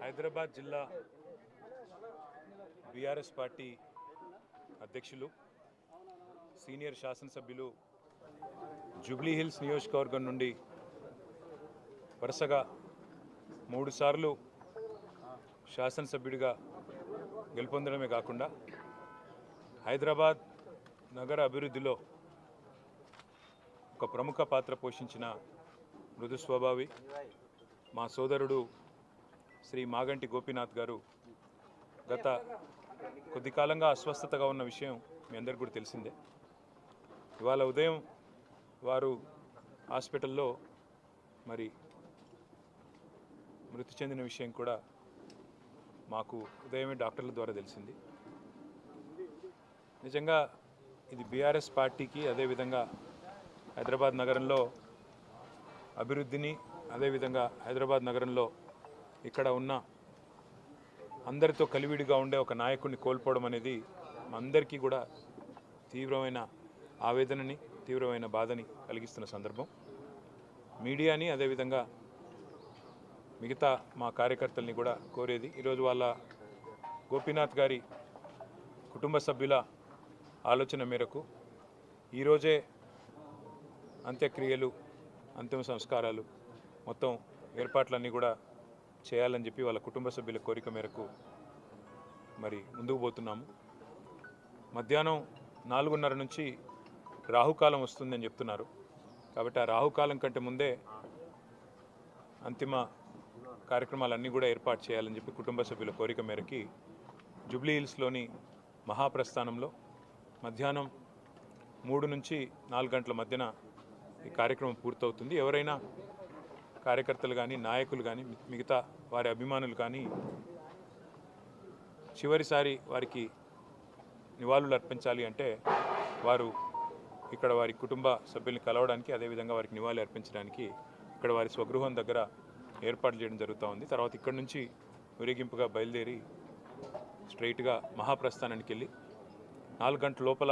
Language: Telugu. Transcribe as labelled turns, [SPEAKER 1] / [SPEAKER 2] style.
[SPEAKER 1] హైదరాబాద్ జిల్లా బీఆర్ఎస్ పార్టీ అధ్యక్షులు సీనియర్ శాసనసభ్యులు జూబ్లీ హిల్స్ నియోజకవర్గం నుండి వరుసగా 3 సార్లు శాసనసభ్యుడిగా గెలుపొందడమే కాకుండా హైదరాబాద్ నగర అభివృద్ధిలో ఒక ప్రముఖ పాత్ర పోషించిన మృదు స్వభావి మా సోదరుడు శ్రీ మాగంటి గోపీనాథ్ గారు గత కొద్ది కాలంగా అస్వస్థతగా ఉన్న విషయం మీ అందరికీ కూడా తెలిసిందే. ఇవాళ ఉదయం వారు హాస్పిటల్లో మరి మృతి చెందిన విషయం కూడా మాకు ఉదయమే డాక్టర్ల ద్వారా తెలిసింది. నిజంగా ఇది బీఆర్ఎస్ పార్టీకి అదేవిధంగా హైదరాబాద్ నగరంలో అభివృద్ధిని అదేవిధంగా హైదరాబాద్ నగరంలో ఇక్కడ ఉన్న అందరితో కలివిడిగా ఉండే ఒక నాయకుడిని కోల్పోవడం అనేది అందరికీ కూడా తీవ్రమైన ఆవేదనని తీవ్రమైన బాధని కలిగిస్తున్న సందర్భం. మీడియాని అదేవిధంగా మిగతా మా కార్యకర్తల్ని కూడా కోరేది ఈరోజు వాళ్ళ గోపీనాథ్ గారి కుటుంబ సభ్యుల ఆలోచన మేరకు ఈరోజే అంత్యక్రియలు అంతిమ సంస్కారాలు మొత్తం ఏర్పాట్లన్నీ కూడా చేయాలని చెప్పి వాళ్ళ కుటుంబ సభ్యుల కోరిక మేరకు మరి ముందుకు పోతున్నాము. మధ్యాహ్నం 4:30 నుంచి రాహుకాలం వస్తుందని చెప్తున్నారు. కాబట్టి ఆ రాహుకాలం కంటే ముందే అంతిమ కార్యక్రమాలన్నీ కూడా ఏర్పాటు చేయాలని చెప్పి కుటుంబ సభ్యుల కోరిక మేరకి జూబ్లీ హిల్స్లోని మహాప్రస్థానంలో మధ్యాహ్నం 3 నుంచి 4 గంటల మధ్యన ఈ కార్యక్రమం పూర్తవుతుంది. ఎవరైనా కార్యకర్తలు కానీ నాయకులు కానీ మిగతా వారి అభిమానులు కానీ చివరిసారి వారికి నివాళులు అర్పించాలి అంటే వారు ఇక్కడ వారి కుటుంబ సభ్యుల్ని కలవడానికి అదేవిధంగా వారికి నివాళులు అర్పించడానికి ఇక్కడ వారి స్వగృహం దగ్గర ఏర్పాట్లు చేయడం జరుగుతూ ఉంది. తర్వాత ఇక్కడ నుంచి ఊరేగింపుగా బయలుదేరి స్ట్రైట్గా మహాప్రస్థానానికి వెళ్ళి 4 గంటల లోపల